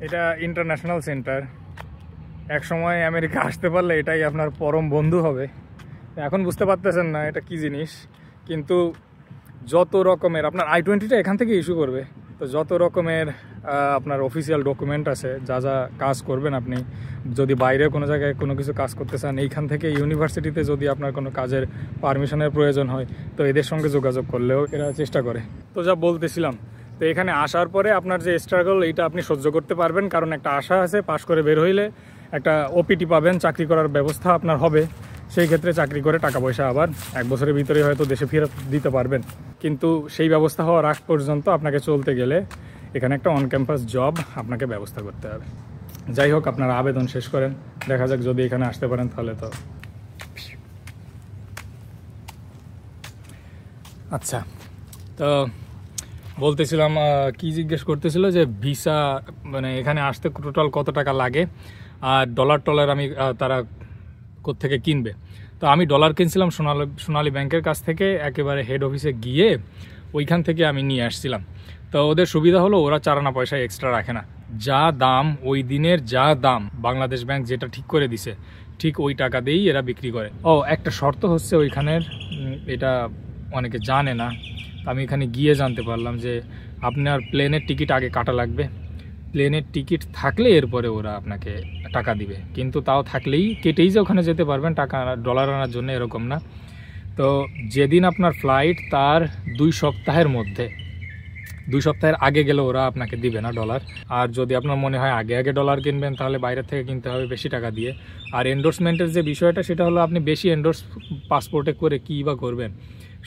এটা international centre. এক সময় আমেরিকা আসতে পারলে এটাই আপনার পরম বন্ধু হবে। এখন বুঝতে পারতেছেন না এটা কি জিনিস, কিন্তু যত রকমের আপনার I-20টা এখান থেকে ইস্যু করবে। তো যত রকমের আপনার অফিসিয়াল ডকুমেন্ট আছে, যা যা কাজ করবেন আপনি, যদি বাইরে কোনো জায়গায় কোনো কিছু কাজ করতে চান, এইখান থেকে ইউনিভার্সিটিতে যদি আপনার কোনো কাজের পারমিশনের প্রয়োজন হয়, তো এদের সঙ্গে যোগাযোগ করলেও এরা চেষ্টা করে। তো যা বলতেছিলাম, তো এখানে আসার পরে আপনার যে স্ট্রাগল, এইটা আপনি সহ্য করতে পারবেন, কারণ একটা আশা আছে পাশ করে বের হইলে একটা ওপিটি পাবেন, চাকরি করার ব্যবস্থা আপনার হবে। সেই ক্ষেত্রে চাকরি করে টাকা পয়সা আবার 1 বছরের ভিতরে হয়তো দেশে ফেরত দিতে পারবেন। কিন্তু সেই ব্যবস্থা হওয়ার আগ পর্যন্ত আপনাকে চলতে গেলে এখানে একটা অন ক্যাম্পাস জব আপনাকে ব্যবস্থা করতে হবে। যাই হোক, আপনারা আবেদন শেষ করেন, দেখা যাক যদি এখানে আসতে পারেন তাহলে তো। আচ্ছা, তো বলতেছিলাম, কি জিজ্ঞেস করতেছিল যে ভিসা মানে এখানে আসতে টোটাল কত টাকা লাগে, আর ডলার আমি তারা কোত্থেকে কিনবে। তো আমি ডলার কিনছিলাম সোনালী ব্যাংকের কাছ থেকে, একেবারে হেড অফিসে গিয়ে ওইখান থেকে আমি নিয়ে আসছিলাম। তো ওদের সুবিধা হলো ওরা 4 আনা পয়সা এক্সট্রা রাখে না, যা দাম ওই দিনের যা দাম বাংলাদেশ ব্যাংক যেটা ঠিক করে দিছে ঠিক ওই টাকা দিয়েই এরা বিক্রি করে। একটা শর্ত হচ্ছে ওইখানের, এটা অনেকে জানে না, আমি এখানে গিয়ে জানতে পারলাম যে আপনার প্লেনের টিকিট আগে কাটা লাগবে। প্লেনের টিকিট থাকলে এরপরে ওরা আপনাকে টাকা দিবে, কিন্তু তাও থাকলেই কেটেই যে ওখানে যেতে পারবেন টাকা ডলার আনার জন্য, এরকম না। তো যেদিন আপনার ফ্লাইট তার 2 সপ্তাহের মধ্যে, 2 সপ্তাহের আগে গেলে ওরা আপনাকে দিবে না ডলার। আর যদি আপনার মনে হয় আগে আগে ডলার কিনবেন, তাহলে বাইরে থেকে কিনতে হবে বেশি টাকা দিয়ে। আর এন্ডোর্সমেন্টের যে বিষয়টা, সেটা হলো আপনি বেশি এন্ডোর্স পাসপোর্টে করে কী বা করবেন।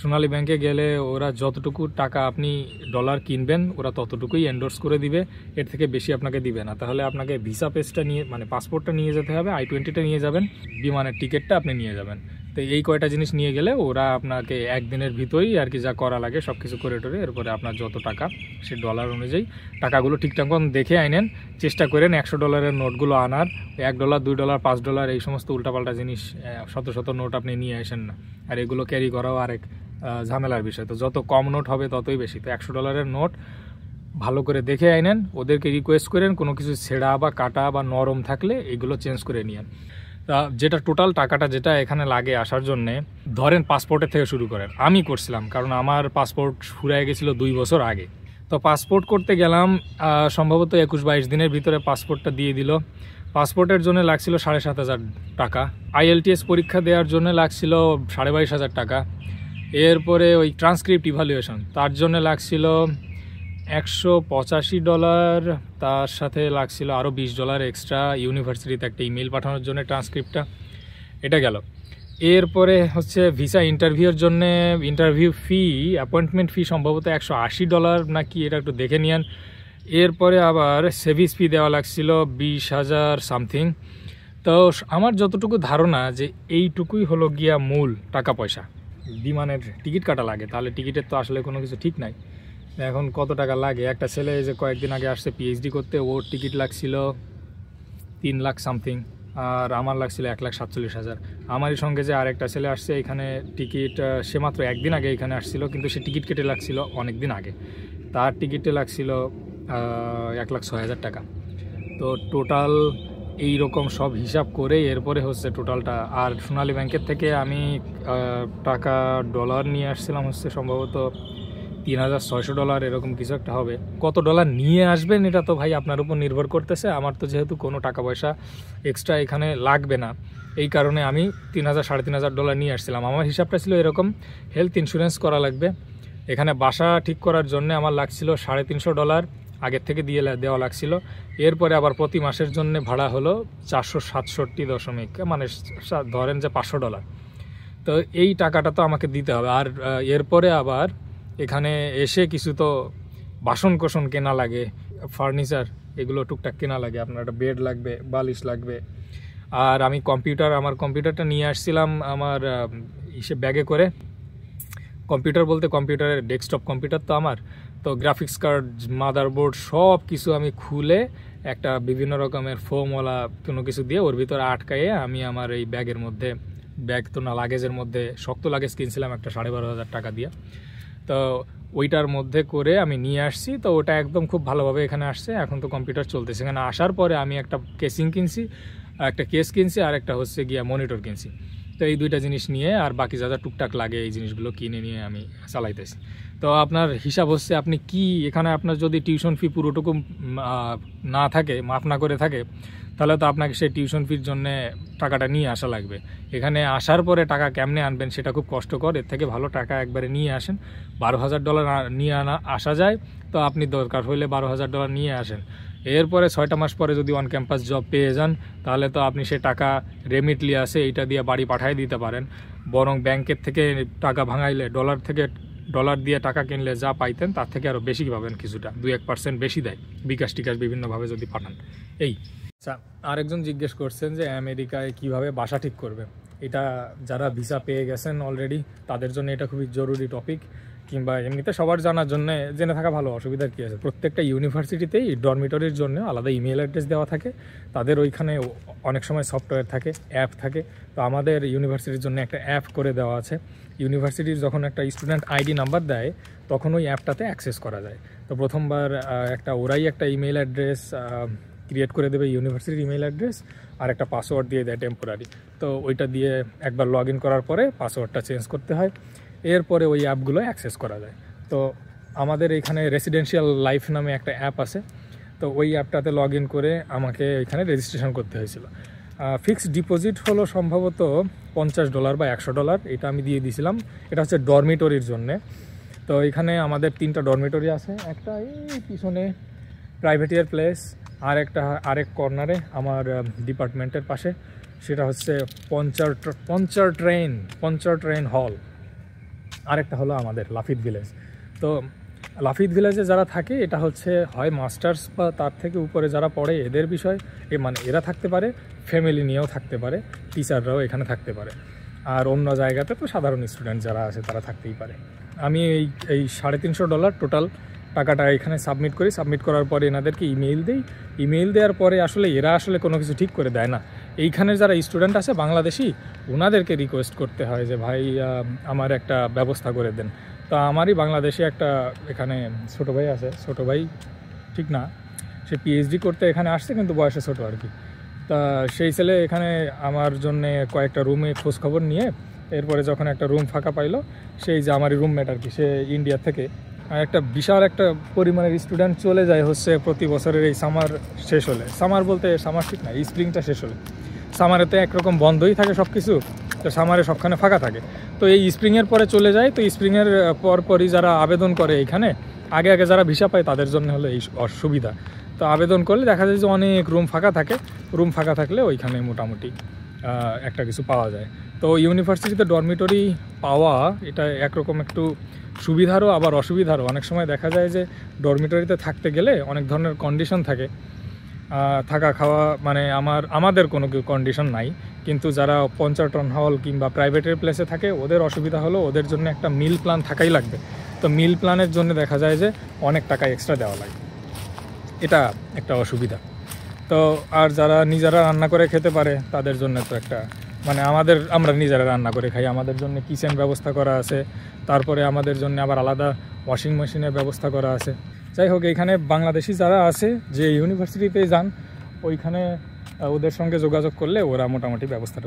সোনালী ব্যাংকে গেলে ওরা যতটুকু টাকা আপনি ডলার কিনবেন ওরা ততটুকুই এন্ডোর্স করে দিবে, এর থেকে বেশি আপনাকে দিবে না। তাহলে আপনাকে ভিসা পেজটা নিয়ে, মানে পাসপোর্টটা নিয়ে যেতে হবে, I-20টা নিয়ে যাবেন, বিমানের টিকিটটা আপনি নিয়ে যাবেন। তো এই কয়টা জিনিস নিয়ে গেলে ওরা আপনাকে 1 দিনের ভিতরেই আর কি যা করা লাগে সব কিছু করে টোরে, এরপরে আপনার যত টাকা সে ডলার অনুযায়ী টাকাগুলো ঠিকঠাক দেখে আনেন। চেষ্টা করেন 100 ডলারের নোটগুলো আনার, $1, $2, $5 এই সমস্ত উল্টাপাল্টা জিনিস, শত শত নোট আপনি নিয়ে আসেন না। আর এগুলো ক্যারি করাও আরেক ঝামেলার বিষয়। তো যত কম নোট হবে ততই বেশি। তো 100 ডলারের নোট ভালো করে দেখে আনেন, ওদেরকে রিকোয়েস্ট করেন কোনো কিছু ছেঁড়া বা কাটা বা নরম থাকলে এগুলো চেঞ্জ করে নিয়েন। যেটা টোটাল টাকাটা যেটা এখানে লাগে আসার জন্যে, ধরেন পাসপোর্টের থেকে শুরু করেন। আমি করছিলাম, কারণ আমার পাসপোর্ট ফুরিয়ে গেছিলো 2 বছর আগে। তো পাসপোর্ট করতে গেলাম, সম্ভবত 21-22 দিনের ভিতরে পাসপোর্টটা দিয়ে দিল। পাসপোর্টের জন্য লাগছিল 7,500 টাকা। IELTS পরীক্ষা দেওয়ার জন্য লাগছিল 22,500 টাকা। এরপরে ওই ট্রান্সক্রিপ্ট ইভ্যালুয়েশন, তার জন্য লাগছিল $185, তার সাথে লাগছিল আরও $20 এক্সট্রা ইউনিভার্সিটিতে একটা ইমেল পাঠানোর জন্য ট্রান্সক্রিপ্টটা। এটা গেল। এরপরে হচ্ছে ভিসা ইন্টারভিউর জন্য ইন্টারভিউ ফি, অ্যাপয়েন্টমেন্ট ফি সম্ভবত $180 নাকি, এটা একটু দেখে নিয়েন। এরপরে আবার সার্ভিস ফি দেওয়া লাগছিল 20,000 সামথিং। তো আমার যতটুকু ধারণা যে এইটুকুই হলো গিয়া মূল টাকা পয়সা। বিমানের টিকিট কাটা লাগে, তাহলে টিকিটের তো আসলে কোনো কিছু ঠিক নাই। এখন কত টাকা লাগে, একটা ছেলে যে কয়েকদিন আগে আসছে PhD করতে, ওর টিকিট লাগছিল 3 লাখ সামথিং, আর আমার লাগছিল 1,47,000। আমারই সঙ্গে যে আরেকটা ছেলে আসছে এখানে, টিকিট সে মাত্র 1 দিন আগে এখানে আসছিল, কিন্তু সে টিকিট কেটে লাগছিল অনেক দিন আগে, তার টিকিটে লাগছিল 1,06,000 টাকা। তো টোটাল এই রকম সব হিসাব করে এরপরে হচ্ছে টোটালটা। আর সোনালী ব্যাংকের থেকে আমি টাকা ডলার নিয়ে আসছিলাম হচ্ছে সম্ভবত $3,600 এরকম কিছু একটা হবে। কত ডলার নিয়ে আসবেন এটা তো ভাই আপনার উপর নির্ভর করতেছে। আমার তো যেহেতু কোনো টাকা পয়সা এক্সট্রা এখানে লাগবে না, এই কারণে আমি $3,000-3,500 নিয়ে আসছিলাম। আমার হিসাবটা ছিল এরকম, হেলথ ইন্স্যুরেন্স করা লাগবে, এখানে বাসা ঠিক করার জন্য আমার লাগছিল $350 আগের থেকে দেওয়া লাগছিল। এরপরে আবার প্রতি মাসের জন্য ভাড়া হলো 467 মানে ধরেন যে $500। তো এই টাকাটা তো আমাকে দিতে হবে। আর এরপরে আবার এখানে এসে কিছু তো বাসন কোসন কেনা লাগে, ফার্নিচার এগুলো টুকটাক কেনা লাগে, আপনার একটা বেড লাগবে, বালিশ লাগবে। আর আমি আমার কম্পিউটারটা নিয়ে আসছিলাম আমার ব্যাগে করে। কম্পিউটার বলতে কম্পিউটারের ডেস্কটপ কম্পিউটার তো আমার, তো গ্রাফিক্স কার্ড, মাদারবোর্ড সব কিছু আমি খুলে একটা বিভিন্ন রকমের ফোমওয়ালা কোনো কিছু দিয়ে ওর ভিতরে আটকাইয়ে আমি আমার এই ব্যাগের মধ্যে, ব্যাগ তো না লাগেজের মধ্যে, শক্ত লাগেজ কিনছিলাম একটা 12,500 টাকা দিয়ে। তো ওইটার মধ্যে করে আমি নিয়ে আসছি। তো ওটা একদম খুব ভালোভাবে এখানে আসছে। এখন তো কম্পিউটার চলতেছে। এখানে আসার পরে আমি একটা কেসিং কিনছি, একটা কেস কিনছি, আর একটা হচ্ছে গিয়া মনিটর কিনছি। তো এই দুইটা জিনিস নিয়ে আর বাকি যা যা টুকটাক লাগে এই জিনিসগুলো কিনে নিয়ে আমি চালাইতেছি। তো আপনার হিসাব হচ্ছে আপনি কি এখানে আপনার যদি টিউশন ফি পুরোটুকু না থাকে, মাফ না করে থাকে, তাহলে তো আপনাকে সেই টিউশন ফির জন্য টাকাটা নিয়ে আসা লাগবে। এখানে আসার পরে টাকা কেমনে আনবেন সেটা খুব কষ্টকর। এর থেকে ভালো টাকা একবারে নিয়ে আসেন। $12,000 নিয়ে আসা যায়, তো আপনি দরকার হইলে $12,000 নিয়ে আসেন। এরপরে 6টা মাস পরে যদি অন ক্যাম্পাস জব পেয়ে যান, তাহলে তো আপনি সে টাকা রেমিটলি আছে এইটা দিয়ে বাড়ি পাঠিয়ে দিতে পারেন। বরং ব্যাংকের থেকে টাকা ভাঙাইলে ডলার দিয়ে টাকা কিনলে যা পাইতেন তার থেকে আরও বেশি পাবেন, কিছুটা 2-1% বেশি দেয় বিকাশ টিকাশ বিভিন্নভাবে যদি পাঠান। এই আচ্ছা, আরেকজন জিজ্ঞেস করছেন যে আমেরিকায় কিভাবে বাসা ঠিক করবে। এটা যারা ভিসা পেয়ে গেছেন অলরেডি তাদের জন্য এটা খুবই জরুরি টপিক, কিংবা এমনিতে সবার জানার জন্য জেনে থাকা ভালো। অসুবিধার কী আছে? প্রত্যেকটা ইউনিভার্সিটিতেই ডরমিটরির জন্য আলাদা ইমেল অ্যাড্রেস দেওয়া থাকে। তাদের ওইখানে অনেক সময় সফটওয়্যার থাকে, অ্যাপ থাকে। তো আমাদের ইউনিভার্সিটির জন্য একটা অ্যাপ করে দেওয়া আছে। ইউনিভার্সিটির যখন একটা স্টুডেন্ট আইডি নাম্বার দেয় তখন ওই অ্যাপটাতে অ্যাক্সেস করা যায়। তো প্রথমবার ওরাই একটা ইমেল অ্যাড্রেস ক্রিয়েট করে দেবে, ইউনিভার্সিটির ইমেল অ্যাড্রেস, আর একটা পাসওয়ার্ড দিয়ে দেয় টেম্পোরারি। তো ওইটা দিয়ে একবার লগ ইন করার পরে পাসওয়ার্ডটা চেঞ্জ করতে হয়। এরপরে ওই অ্যাপগুলো অ্যাক্সেস করা যায়। তো আমাদের এখানে রেসিডেন্সিয়াল লাইফ নামে একটা অ্যাপ আছে। তো ওই অ্যাপটাতে লগ ইন করে আমাকে এখানে রেজিস্ট্রেশন করতে হয়েছিল। ফিক্সড ডিপোজিট হলো সম্ভবত $50 বা $100, এটা আমি দিয়ে দিয়েছিলাম। এটা হচ্ছে ডরমিটরির জন্যে। তো এখানে আমাদের 3টা ডরমিটরি আছে। একটা এই পিছনে প্রাইভেটিয়ার প্লেস, আরেক কর্নারে আমার ডিপার্টমেন্টের পাশে, সেটা হচ্ছে পঞ্চার ট্রেন হল। আরেকটা হলো আমাদের লাফিত ভিলেজ। তো লাফিত ভিলেজে যারা থাকে এটা হচ্ছে হয় মাস্টার্স বা তার থেকে উপরে যারা পড়ে এদের বিষয়, মানে এরা থাকতে পারে, ফ্যামিলি নিয়েও থাকতে পারে, টিচাররাও এখানে থাকতে পারে। আর অন্য জায়গাতে তো সাধারণ স্টুডেন্ট যারা আছে তারা থাকতেই পারে। আমি এই $350 টোটাল টাকাটা এখানে সাবমিট করি। সাবমিট করার পরে এনাদেরকে ইমেইল দিই। ইমেইল দেওয়ার পরে এরা আসলে কোনো কিছু ঠিক করে দেয় না। এইখানে যারা স্টুডেন্ট আছে বাংলাদেশি, ওনাদেরকে রিকোয়েস্ট করতে হয় যে ভাই আমার একটা ব্যবস্থা করে দেন। তো আমারই বাংলাদেশে একটা এখানে ছোটো ভাই আছে, ছোটো ভাই ঠিক না, সে পিএইচডি করতে এখানে আসছে, কিন্তু বয়সে ছোটো আর কি। তা সেই ছেলে এখানে আমার জন্যে কয়েকটা রুমে খোঁজখবর নিয়ে এরপরে যখন একটা রুম ফাঁকা পাইলো, সেই যে আমারই রুমমেট আর কি, সে ইন্ডিয়া থেকে, আর একটা বিশাল একটা পরিমাণের স্টুডেন্ট চলে যায় হচ্ছে প্রতি বছরের এই সামার শেষ হলে। সামার বলতে সামার ঠিক না, এই স্প্রিংটা শেষ হলে। সামারেতে একরকম বন্ধই থাকে সব কিছু, তো সামারে সবখানে ফাঁকা থাকে। তো এই স্প্রিংয়ের পরে চলে যায়। তো স্প্রিংয়ের পরপরই যারা আবেদন করে এখানে, আগে যারা ভিসা পায় তাদের জন্য হলো এই অসুবিধা। তো আবেদন করলে দেখা যায় যে অনেক রুম ফাঁকা থাকে। রুম ফাঁকা থাকলে ওইখানে মোটামুটি একটা কিছু পাওয়া যায়। তো ইউনিভার্সিটিতে ডরমিটরি পাওয়া এটা একরকম একটু সুবিধারও আবার অসুবিধারও। অনেক সময় দেখা যায় যে ডরমিটরিতে থাকতে গেলে অনেক ধরনের কন্ডিশন থাকে, থাকা খাওয়া, মানে আমাদের কোনো কন্ডিশন নাই, কিন্তু যারা পঞ্চাটন হল কিংবা প্রাইভেটের প্লেসে থাকে ওদের অসুবিধা হলো ওদের জন্য একটা মিল প্ল্যান থাকাই লাগবে। তো মিল প্ল্যানের জন্য দেখা যায় যে অনেক টাকা এক্সট্রা দেওয়া লাগে, এটা একটা অসুবিধা। তো আর যারা নিজেরা রান্না করে খেতে পারে তাদের জন্য তো একটা, মানে আমরা নিজেরা রান্না করে খাই, আমাদের জন্য কিচেন ব্যবস্থা করা আছে। তারপরে আমাদের জন্য আবার আলাদা ওয়াশিং মেশিনের ব্যবস্থা করা আছে। যাই হোক, এখানে বাংলাদেশি যারা আছে যে ইউনিভার্সিটিতে যান ওইখানে ওদের সঙ্গে যোগাযোগ করলে ওরা মোটামুটি ব্যবস্থাটা